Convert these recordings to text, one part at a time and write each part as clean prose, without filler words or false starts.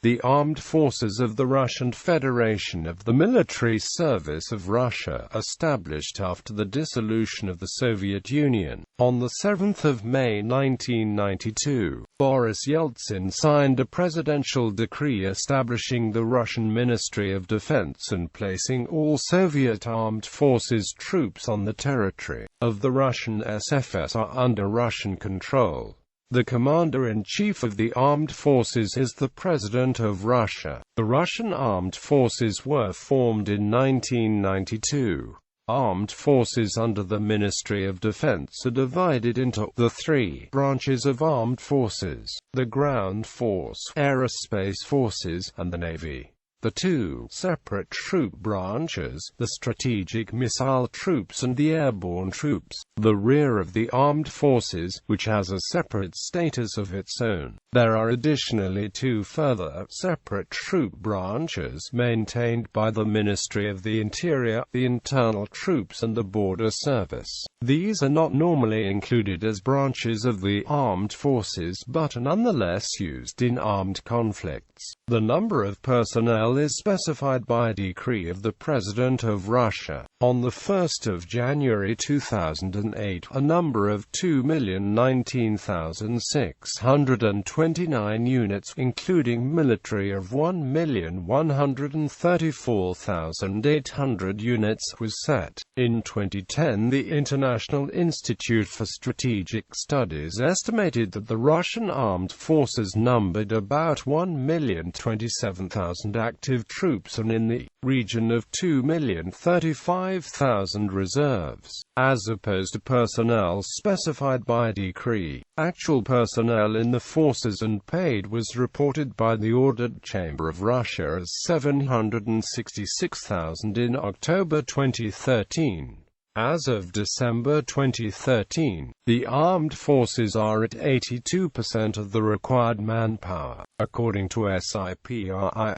The Armed Forces of the Russian Federation of the Military Service of Russia, established after the dissolution of the Soviet Union. On 7 May 1992, Boris Yeltsin signed a presidential decree establishing the Russian Ministry of Defense and placing all Soviet armed forces troops on the territory of the Russian SFSR under Russian control. The Commander-in-Chief of the Armed Forces is the President of Russia. The Russian Armed Forces were formed in 1992. Armed forces under the Ministry of Defense are divided into the three branches of armed forces: the ground force, aerospace forces, and the Navy. The two separate troop branches, the strategic missile troops and the airborne troops, the rear of the armed forces, which has a separate status of its own. There are additionally two further separate troop branches maintained by the Ministry of the Interior, the internal troops and the border service. These are not normally included as branches of the armed forces but are nonetheless used in armed conflicts. The number of personnel is specified by a decree of the President of Russia. On 1 January 2008, a number of 2,019,629 units, including military of 1,134,800 units, was set. In 2010, the International Institute for Strategic Studies estimated that the Russian armed forces numbered about 1,027,000 active troops and in the region of 2,035,000 reserves, as opposed to personnel specified by decree. Actual personnel in the forces and paid was reported by the Audit Chamber of Russia as 766,000 in October 2013. As of December 2013, the armed forces are at 82% of the required manpower. According to SIPRI,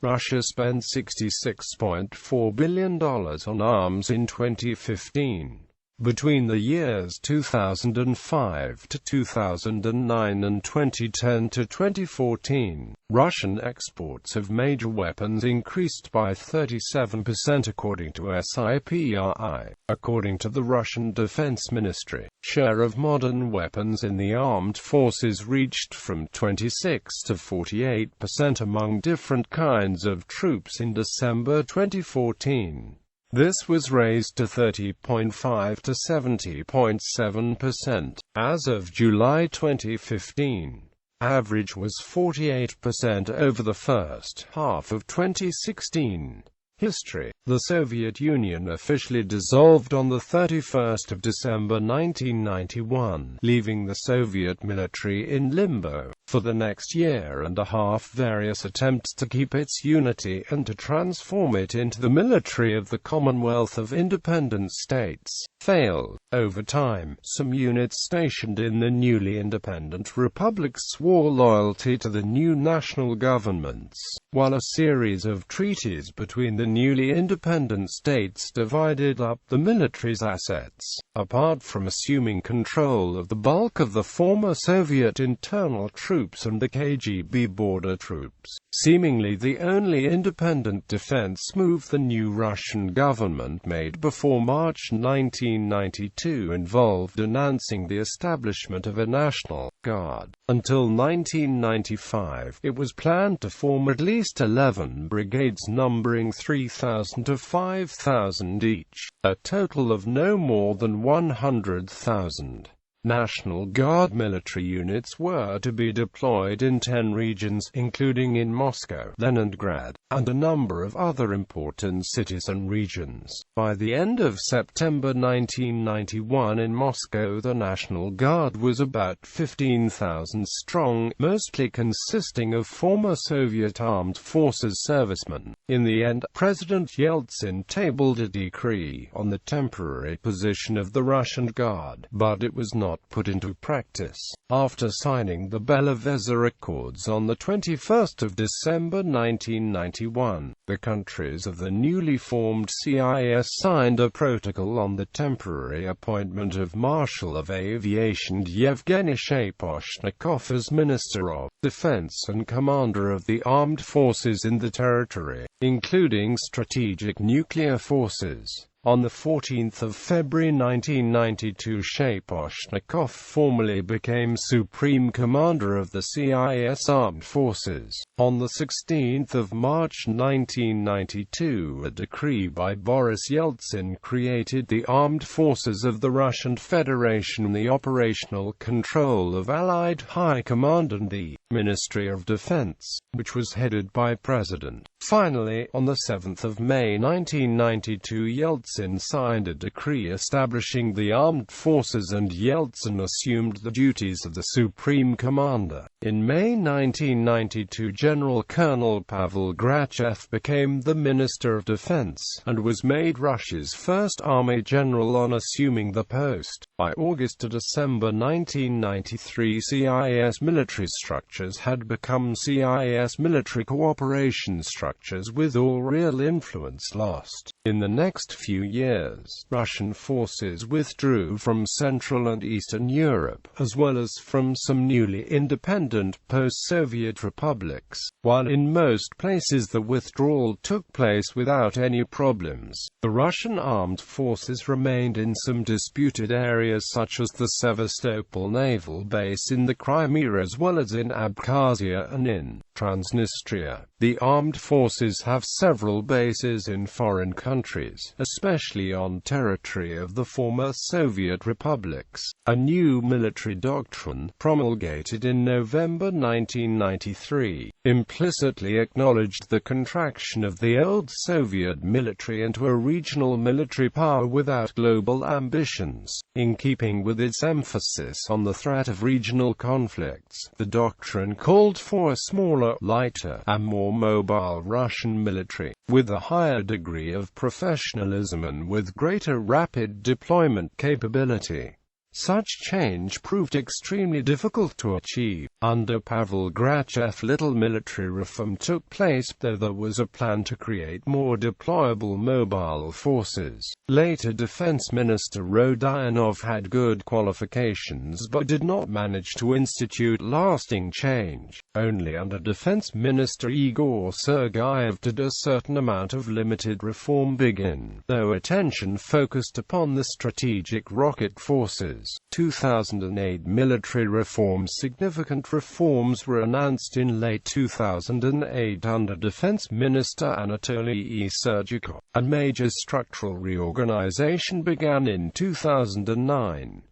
Russia spent $66.4 billion on arms in 2015. Between the years 2005 to 2009 and 2010 to 2014, Russian exports of major weapons increased by 37% according to SIPRI. According to the Russian Defense Ministry, share of modern weapons in the armed forces reached from 26 to 48% among different kinds of troops in December 2014. This was raised to 30.5 to 70.7% as of July 2015. Average was 48% over the first half of 2016. History. The Soviet Union officially dissolved on 31 December 1991, leaving the Soviet military in limbo. For the next year and a half, various attempts to keep its unity and to transform it into the military of the Commonwealth of Independent States failed. Over time, some units stationed in the newly independent republics swore loyalty to the new national governments, while a series of treaties between the newly independent states divided up the military's assets. Apart from assuming control of the bulk of the former Soviet internal troops and the KGB border troops, seemingly the only independent defense move the new Russian government made before March 1992 involved announcing the establishment of a National Guard. Until 1995, it was planned to form at least 11 brigades numbering 3,000 to 5,000 each, a total of no more than 100,000. National Guard military units were to be deployed in 10 regions, including in Moscow, Leningrad, and a number of other important cities and regions. By the end of September 1991 in Moscow, the National Guard was about 15,000 strong, mostly consisting of former Soviet armed forces servicemen. In the end, President Yeltsin tabled a decree on the temporary position of the Russian Guard, but it was not put into practice. After signing the Belavezar Accords on 21 December 1991, 1991, the countries of the newly formed CIS signed a protocol on the temporary appointment of Marshal of Aviation Yevgeny Shaposhnikov as Minister of Defense and Commander of the Armed Forces in the territory, including strategic nuclear forces. On 14 February 1992, Shaposhnikov formally became Supreme Commander of the CIS Armed Forces. On 16 March 1992, a decree by Boris Yeltsin created the Armed Forces of the Russian Federation, the operational control of Allied High Command and the Ministry of Defense, which was headed by President. Finally, on 7 May 1992, Yeltsin signed a decree establishing the armed forces and Yeltsin assumed the duties of the Supreme Commander. In May 1992, General Colonel Pavel Grachev became the Minister of Defense, and was made Russia's first army general on assuming the post. By August to December 1993, CIS military structures had become CIS military cooperation structures with all real influence lost. In the next few years, Russian forces withdrew from Central and Eastern Europe, as well as from some newly independent post-Soviet republics. While in most places the withdrawal took place without any problems, the Russian armed forces remained in some disputed areas such as the Sevastopol naval base in the Crimea as well as in Abkhazia and in Transnistria. The armed forces have several bases in foreign countries, especially on territory of the former Soviet republics. A new military doctrine, promulgated in November 1993, implicitly acknowledged the contraction of the old Soviet military into a regional military power without global ambitions. In keeping with its emphasis on the threat of regional conflicts, the doctrine called for a smaller, lighter, and more mobile Russian military, with a higher degree of professionalism and with greater rapid deployment capability. Such change proved extremely difficult to achieve. Under Pavel Grachev, little military reform took place, though there was a plan to create more deployable mobile forces. Later Defense Minister Rodionov had good qualifications but did not manage to institute lasting change. Only under Defense Minister Igor Sergeyev did a certain amount of limited reform begin, though attention focused upon the strategic rocket forces. 2008 military reforms. Significant reforms were announced in late 2008 under Defense Minister Anatoly Serdyukov, and major structural reorganization began in 2009.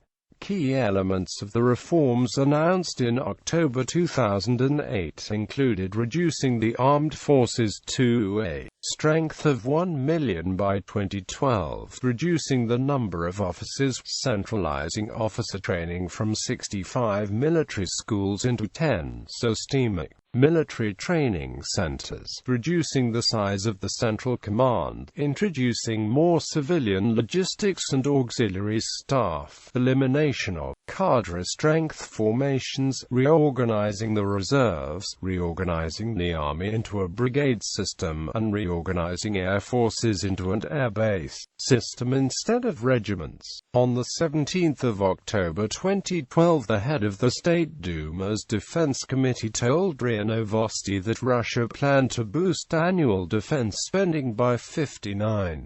Key elements of the reforms announced in October 2008 included reducing the armed forces to a strength of 1 million by 2012, reducing the number of officers, centralizing officer training from 65 military schools into 10 systemic military training centers, reducing the size of the Central Command, introducing more civilian logistics and auxiliary staff, elimination of cadre strength formations, reorganizing the reserves, reorganizing the army into a brigade system, and reorganizing air forces into an air base system instead of regiments. On 17 October 2012, the head of the State Duma's Defense Committee told RIA Novosti that Russia planned to boost annual defense spending by 59%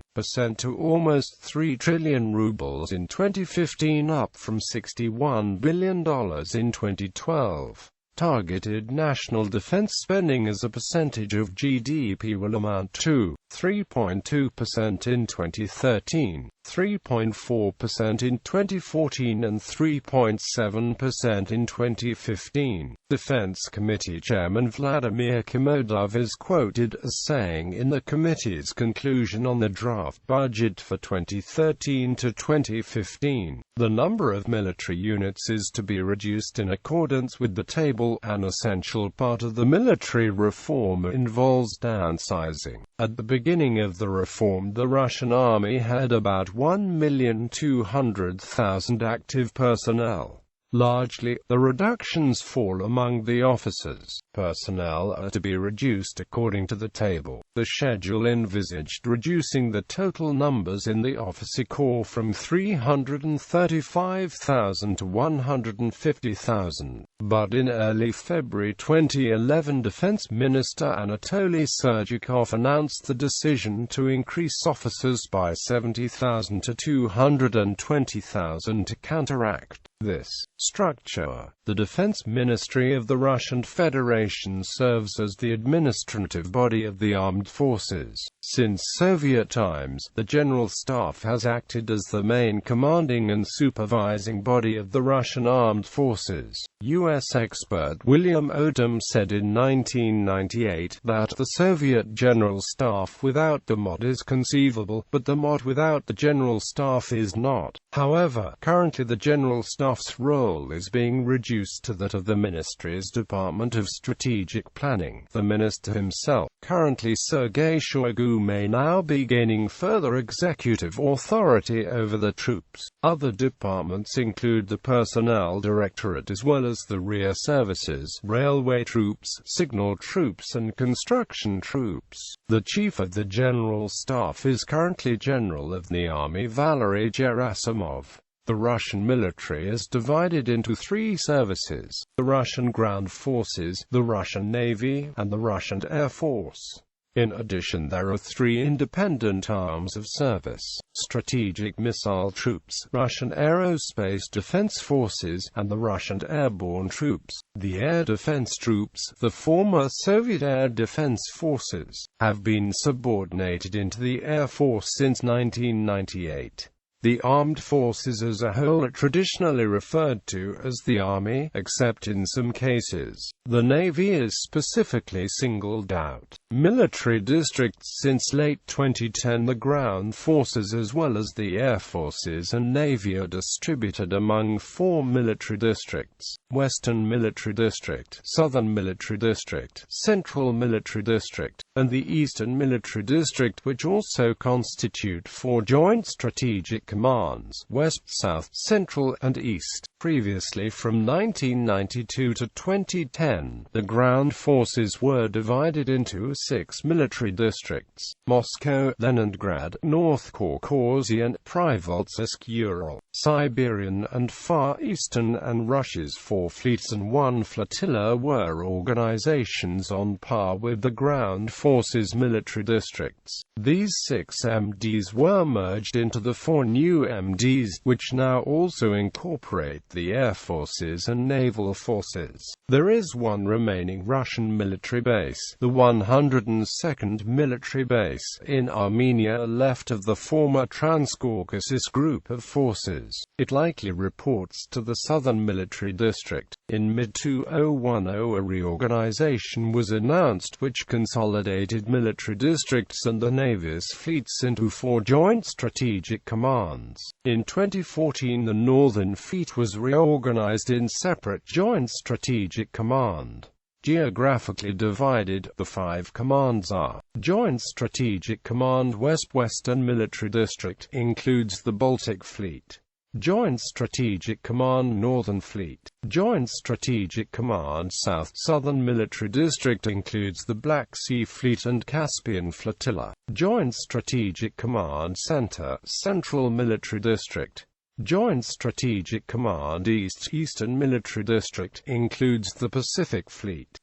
to almost 3 trillion rubles in 2015, up from $61 billion in 2012. Targeted national defense spending as a percentage of GDP will amount to 3.2% in 2013, 3.4% in 2014 and 3.7% in 2015. Defense Committee Chairman Vladimir Kimodov is quoted as saying in the committee's conclusion on the draft budget for 2013 to 2015, the number of military units is to be reduced in accordance with the table. An essential part of the military reform involves downsizing. At the beginning of the reform, the Russian army had about 1,200,000 active personnel. Largely, the reductions fall among the officers. Personnel are to be reduced according to the table. The schedule envisaged reducing the total numbers in the officer corps from 335,000 to 150,000. But in early February 2011, Defense Minister Anatoly Sergeyevskov announced the decision to increase officers by 70,000 to 220,000 to counteract this structure. The Defense Ministry of the Russian Federation serves as the administrative body of the armed forces. Since Soviet times, the General Staff has acted as the main commanding and supervising body of the Russian armed forces. U.S. expert William Odom said in 1998 that the Soviet General Staff without the MOD is conceivable, but the MOD without the General Staff is not. However, currently the General Staff's role is being reduced to that of the Ministry's Department of Strategic Planning. The minister himself, currently Sergei Shoigu, may now be gaining further executive authority over the troops. Other departments include the Personnel Directorate as well as the Rear Services, Railway Troops, Signal Troops and Construction Troops. The Chief of the General Staff is currently General of the Army Valery Gerasimov. The Russian military is divided into three services: the Russian Ground Forces, the Russian Navy, and the Russian Air Force. In addition, there are three independent arms of service: Strategic Missile Troops, Russian Aerospace Defense Forces, and the Russian Airborne Troops. The Air Defense Troops, the former Soviet Air Defense Forces, have been subordinated into the Air Force since 1998. The armed forces as a whole are traditionally referred to as the Army, except in some cases. The Navy is specifically singled out. Military districts. Since late 2010, the ground forces as well as the air forces and Navy are distributed among four military districts: Western Military District, Southern Military District, Central Military District, and the Eastern Military District, which also constitute four joint strategic commands: West, South, Central, and East. Previously, from 1992 to 2010, the ground forces were divided into 6 military districts: Moscow, Leningrad, North Caucasian, Privolzhsk, Ural, Siberian and Far Eastern, and Russia's 4 fleets and 1 flotilla were organizations on par with the ground forces military districts. These 6 MDs were merged into the 4 new MDs, which now also incorporate the air forces and naval forces. There is one remaining Russian military base, the 102nd Military Base, in Armenia, left of the former Transcaucasus Group of Forces. It likely reports to the Southern Military District. In mid-2010, a reorganization was announced which consolidated military districts and the Navy's fleets into 4 joint strategic commands. In 2014, the Northern Fleet was reorganized in separate Joint Strategic Command. Geographically divided, the 5 commands are: Joint Strategic Command West. Western Military District includes the Baltic Fleet. Joint Strategic Command Northern Fleet. Joint Strategic Command South. Southern Military District includes the Black Sea Fleet and Caspian Flotilla. Joint Strategic Command Center. Central Military District. Joint Strategic Command East. Eastern Military District includes the Pacific Fleet.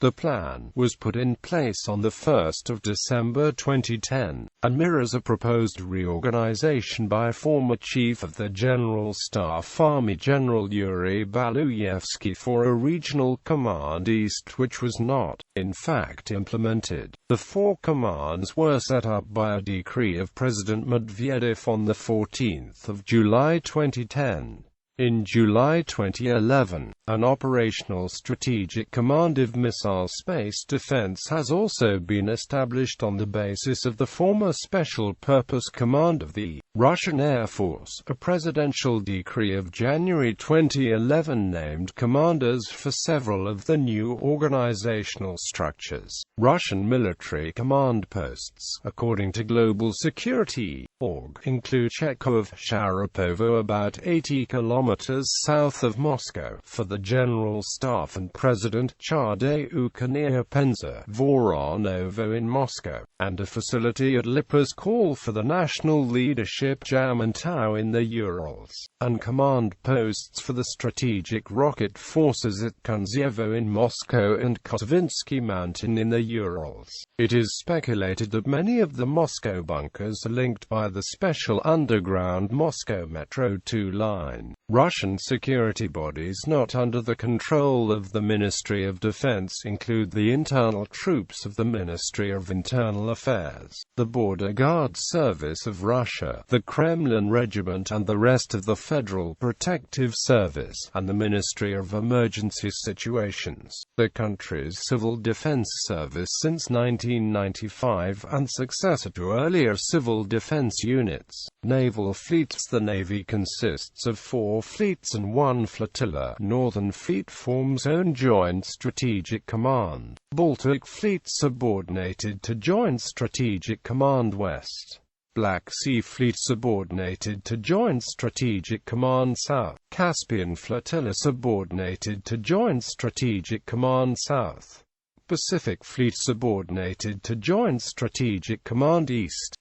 The plan was put in place on 1 December 2010, and mirrors a proposed reorganization by former Chief of the General Staff Army General Yuri Baluyevsky for a regional command East, which was not, in fact, implemented. The 4 commands were set up by a decree of President Medvedev on 14 July 2010. In July 2011, an operational strategic command of missile space defense has also been established on the basis of the former Special Purpose Command of the Russian Air Force. A presidential decree of January 2011 named commanders for several of the new organizational structures. Russian military command posts. According to Global Security, include Chekhov Sharapovo, about 80 kilometers south of Moscow, for the General Staff and President, Chardeuka near Penza, Voronovo in Moscow, and a facility at Lipa's call for the national leadership Jamantau in the Urals, and command posts for the strategic rocket forces at Kunzevo in Moscow and Kosovinsky Mountain in the Urals. It is speculated that many of the Moscow bunkers are linked by the special underground Moscow Metro 2 line. Russian security bodies not under the control of the Ministry of Defense include the internal troops of the Ministry of Internal Affairs, the Border Guard Service of Russia, the Kremlin Regiment and the rest of the Federal Protective Service, and the Ministry of Emergency Situations, the country's civil defense service since 1995 and successor to earlier civil defense units. Naval fleets. The Navy consists of 4 fleets and 1 flotilla. Northern Fleet forms own Joint Strategic Command. Baltic Fleet subordinated to Joint Strategic Command West. Black Sea Fleet subordinated to Joint Strategic Command South. Caspian Flotilla subordinated to Joint Strategic Command South. Pacific Fleet subordinated to Joint Strategic Command East.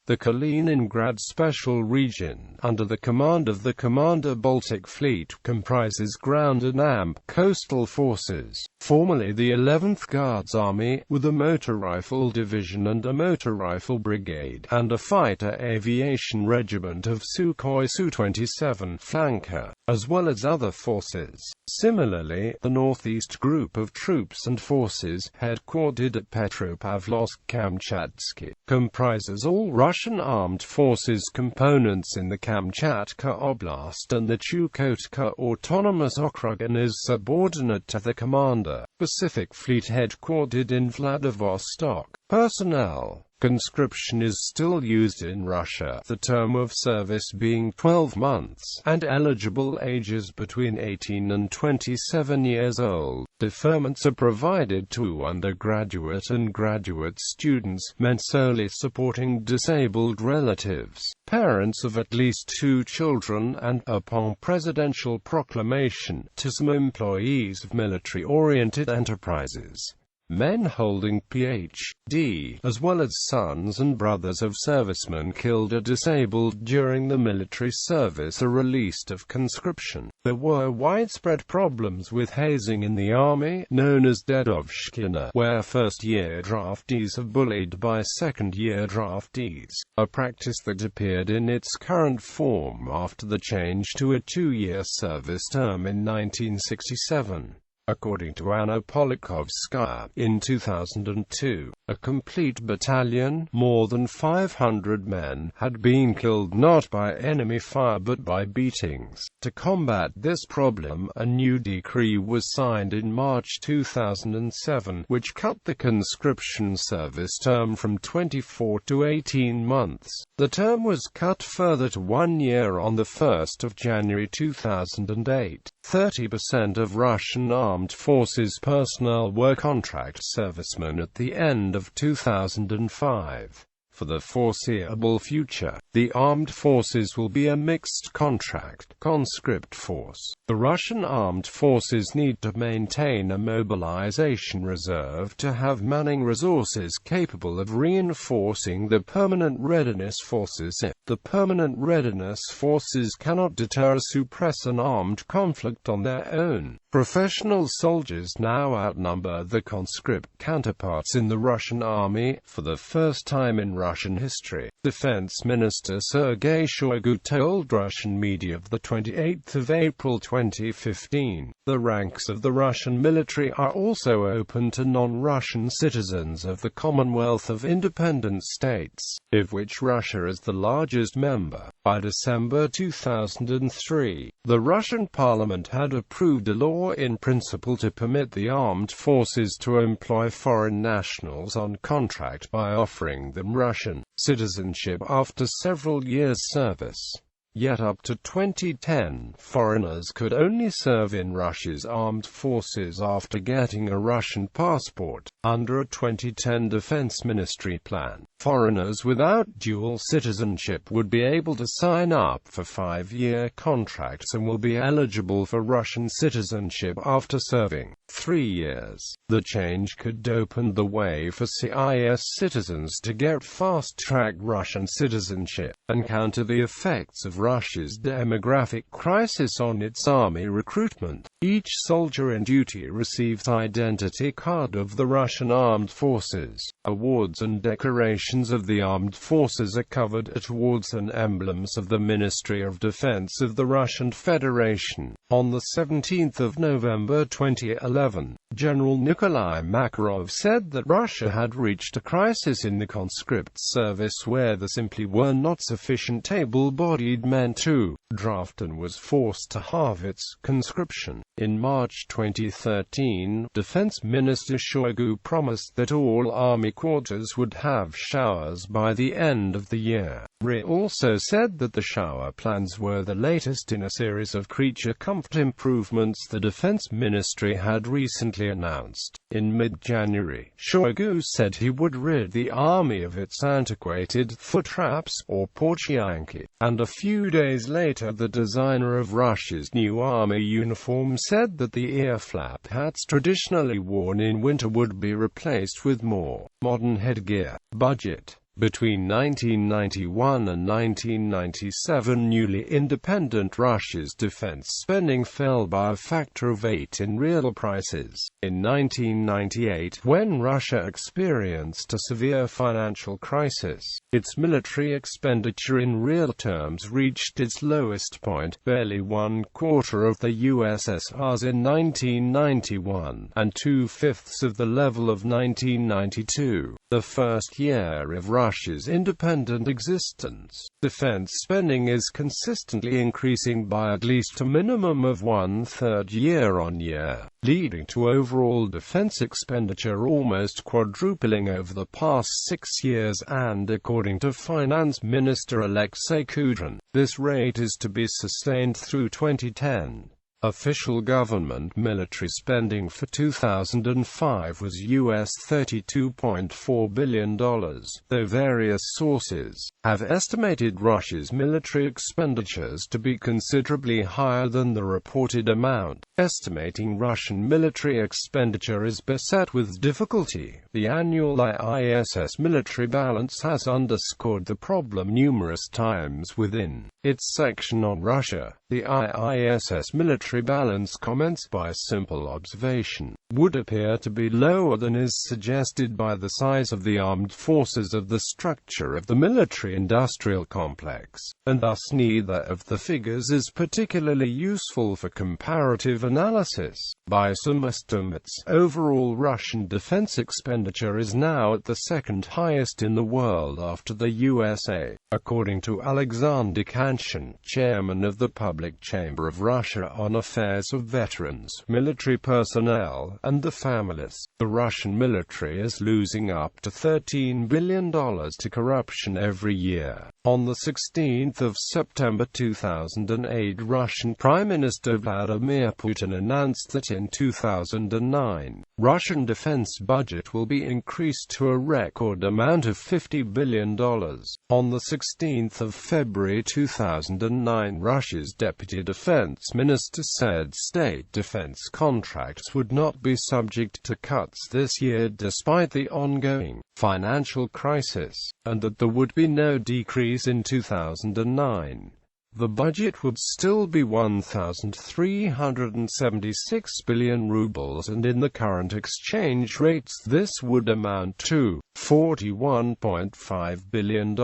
The Kaliningrad Special Region, under the command of the Commander Baltic Fleet, comprises ground and AMP coastal forces, formerly the 11th Guards Army, with a motor rifle division and a motor rifle brigade, and a fighter aviation regiment of Sukhoi Su-27 flanker, as well as other forces. Similarly, the Northeast Group of Troops and Forces, headquartered at Petropavlovsk-Kamchatsky, comprises all Russian armed forces components in the Kamchatka Oblast and the Chukotka Autonomous Okrug, and is subordinate to the commander. Pacific Fleet headquartered in Vladivostok. Personnel. Conscription is still used in Russia, the term of service being 12 months, and eligible ages between 18 and 27 years old. Deferments are provided to undergraduate and graduate students, men solely supporting disabled relatives, parents of at least 2 children, and, upon presidential proclamation, to some employees of military-oriented enterprises. Men holding Ph.D., as well as sons and brothers of servicemen killed or disabled during the military service, are released of conscription. There were widespread problems with hazing in the army, known as dedovshchina, where first-year draftees are bullied by second-year draftees, a practice that appeared in its current form after the change to a 2-year service term in 1967. According to Anna Polikovskaya, in 2002, a complete battalion, more than 500 men, had been killed not by enemy fire but by beatings. To combat this problem, a new decree was signed in March 2007, which cut the conscription service term from 24 to 18 months. The term was cut further to 1 year on 1 January 2008. 30% of Russian armed forces personnel were contract servicemen at the end of 2005. For the foreseeable future, the armed forces will be a mixed contract, conscript force. The Russian armed forces need to maintain a mobilization reserve to have manning resources capable of reinforcing the permanent readiness forces. The permanent readiness forces cannot deter or suppress an armed conflict on their own. Professional soldiers now outnumber the conscript counterparts in the Russian army, for the first time in Russian history. Defense Minister Sergei Shoigu told Russian media of the 28th of April 2015, "The ranks of the Russian military are also open to non-Russian citizens of the Commonwealth of Independent States, of which Russia is the largest member." By December 2003, the Russian parliament had approved a law in principle to permit the armed forces to employ foreign nationals on contract by offering them Russian citizenship after several years' service. Yet up to 2010, foreigners could only serve in Russia's armed forces after getting a Russian passport. Under a 2010 Defense Ministry plan, foreigners without dual citizenship would be able to sign up for 5-year contracts and will be eligible for Russian citizenship after serving 3 years. The change could open the way for CIS citizens to get fast-track Russian citizenship, and counter the effects of Russia's demographic crisis on its army recruitment. Each soldier in duty receives identity card of the Russian Armed Forces. Awards and decorations of the armed forces are covered at awards and emblems of the Ministry of Defense of the Russian Federation. On the 17th of November 2011, General Nikolai Makarov said that Russia had reached a crisis in the conscript service where there simply were not sufficient able-bodied men to draft, and was forced to halve its conscription. In March 2013, Defense Minister Shoigu promised that all army quarters would have showers by the end of the year. Ri also said that the shower plans were the latest in a series of creature comfort improvements the Defense Ministry had recently announced. In mid-January, Shoigu said he would rid the army of its antiquated foot traps, or portianki, and a few days later the designer of Russia's new army uniform said that the ear flap hats traditionally worn in winter would be replaced with more modern headgear. Budget. Between 1991 and 1997, newly independent Russia's defense spending fell by a factor of 8 in real prices. In 1998, when Russia experienced a severe financial crisis, its military expenditure in real terms reached its lowest point, barely 1/4 of the USSR's in 1991, and 2/5 of the level of 1992, the first year of Russia's independent existence. Defense spending is consistently increasing by at least a minimum of 1/3 year-on-year, leading to overall defense expenditure almost quadrupling over the past 6 years, and according to Finance Minister Alexei Kudrin, this rate is to be sustained through 2010. Official government military spending for 2005 was US $32.4 billion, though various sources have estimated Russia's military expenditures to be considerably higher than the reported amount. Estimating Russian military expenditure is beset with difficulty. The annual IISS military balance has underscored the problem numerous times within its section on Russia. The IISS military balance comments by simple observation would appear to be lower than is suggested by the size of the armed forces of the structure of the military-industrial complex, and thus neither of the figures is particularly useful for comparative analysis. By some estimates, overall Russian defense expenditure is now at the second highest in the world after the USA. According to Alexander Kanshin, chairman of the Public Chamber of Russia on Affairs of Veterans, Military Personnel, and the Families, the Russian military is losing up to $13 billion to corruption every year. On the 16th of September 2008, Russian Prime Minister Vladimir Putin announced that in 2009, Russian defense budget will be increased to a record amount of $50 billion. On the 16th of February 2009, Russia's deputy defense minister said state defense contracts would not be subject to cuts this year despite the ongoing financial crisis, and that there would be no decrease in 2009. The budget would still be 1,376 billion rubles, and in the current exchange rates this would amount to $41.5 billion.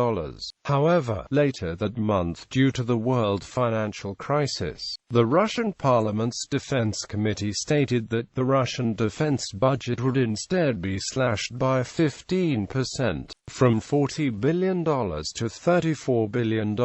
However, later that month, due to the world financial crisis, the Russian Parliament's Defense Committee stated that the Russian defense budget would instead be slashed by 15%, from $40 billion to $34 billion,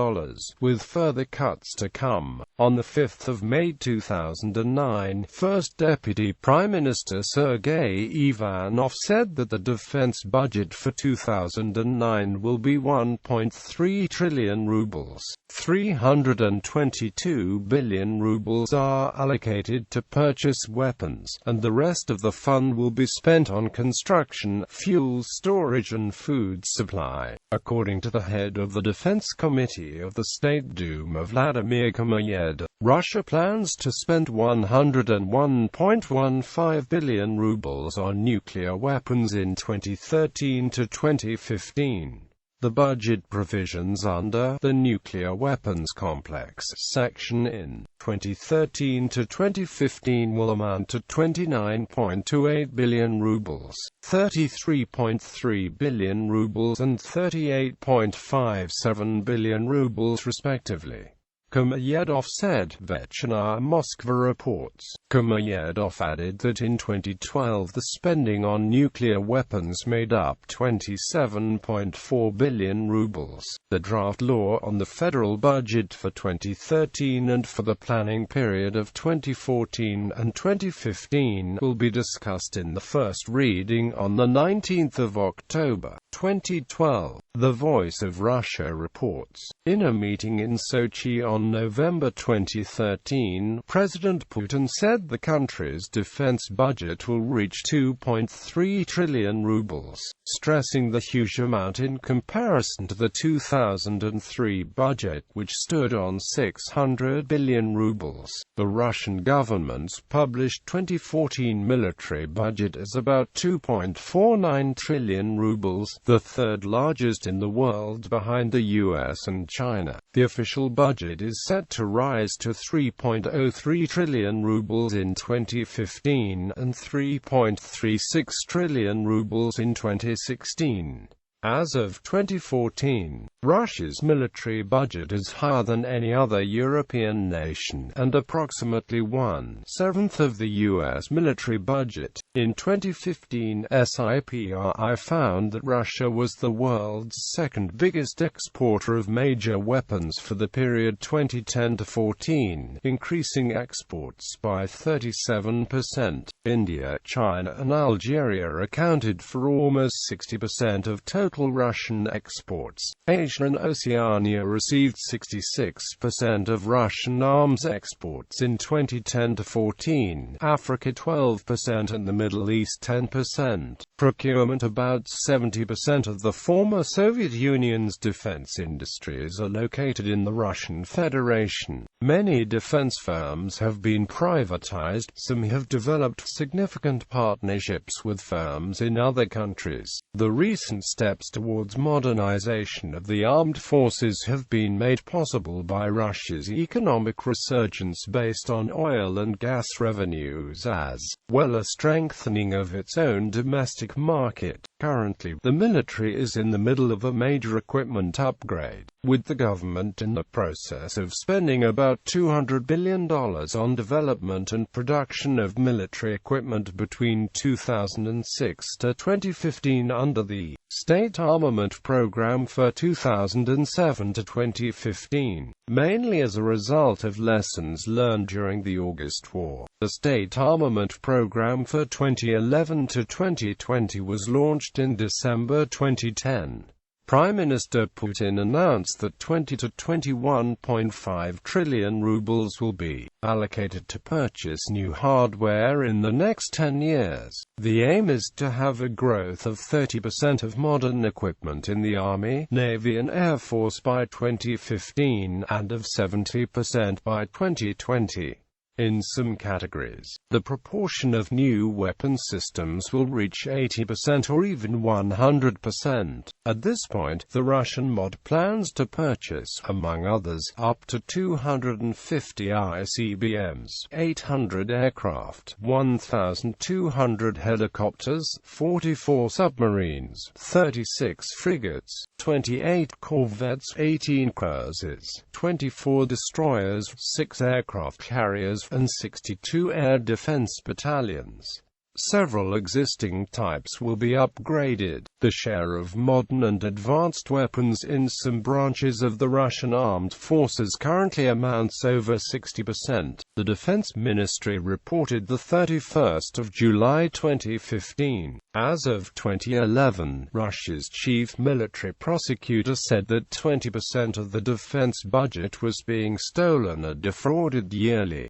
with further further cuts to come. On the 5th of May 2009, First Deputy Prime Minister Sergei Ivanov said that the defense budget for 2009 will be 1.3 trillion rubles. 322 billion rubles are allocated to purchase weapons, and the rest of the fund will be spent on construction, fuel storage and food supply. According to the head of the Defense Committee of the State Duma, Vladimir Komayev, Russia plans to spend 101.15 billion rubles on nuclear weapons in 2013 to 2015. The budget provisions under the Nuclear Weapons Complex section in 2013 to 2015 will amount to 29.28 billion rubles, 33.3 billion rubles and 38.57 billion rubles respectively. Komayev said, Vechna Moscow reports. Komayev added that in 2012 the spending on nuclear weapons made up 27.4 billion rubles. The draft law on the federal budget for 2013 and for the planning period of 2014 and 2015 will be discussed in the first reading on the 19th of October, 2012. The Voice of Russia reports. In a meeting in Sochi on November 2013, President Putin said the country's defense budget will reach 2.3 trillion rubles, stressing the huge amount in comparison to the 2003 budget, which stood on 600 billion rubles. The Russian government's published 2014 military budget is about 2.49 trillion rubles, the third largest in the world behind the US and China. The official budget is set to rise to 3.03 trillion rubles in 2015 and 3.36 trillion rubles in 2016. As of 2014, Russia's military budget is higher than any other European nation, and approximately 1/7 of the U.S. military budget. In 2015, SIPRI found that Russia was the world's second biggest exporter of major weapons for the period 2010 to 14, increasing exports by 37%. India, China and Algeria accounted for almost 60% of total Russian exports. Asia and Oceania received 66% of Russian arms exports in 2010 to 14, Africa 12% and the Middle East 10%. Procurement. About 70% of the former Soviet Union's defense industries are located in the Russian Federation. Many defense firms have been privatized. Some have developed significant partnerships with firms in other countries. The recent steps towards modernization of the armed forces have been made possible by Russia's economic resurgence based on oil and gas revenues, as well as strengthening of its own domestic market. Currently, the military is in the middle of a major equipment upgrade, with the government in the process of spending about $200 billion on development and production of military equipment between 2006 to 2015 under the State Armament Program for 2007 to 2015, mainly as a result of lessons learned during the August War. The State Armament Program for 2011 to 2020 was launched in December 2010. Prime Minister Putin announced that 20 to 21.5 trillion rubles will be allocated to purchase new hardware in the next 10 years. The aim is to have a growth of 30% of modern equipment in the Army, Navy and Air Force by 2015, and of 70% by 2020. In some categories, the proportion of new weapon systems will reach 80% or even 100%. At this point, the Russian MOD plans to purchase, among others, up to 250 ICBMs, 800 aircraft, 1,200 helicopters, 44 submarines, 36 frigates, 28 corvettes, 18 cruisers, 24 destroyers, 6 aircraft carriers, and 62 air defense battalions. Several existing types will be upgraded. The share of modern and advanced weapons in some branches of the Russian armed forces currently amounts over 60%. The Defense Ministry reported the 31st of July 2015. As of 2011, Russia's chief military prosecutor said that 20% of the defense budget was being stolen or defrauded yearly.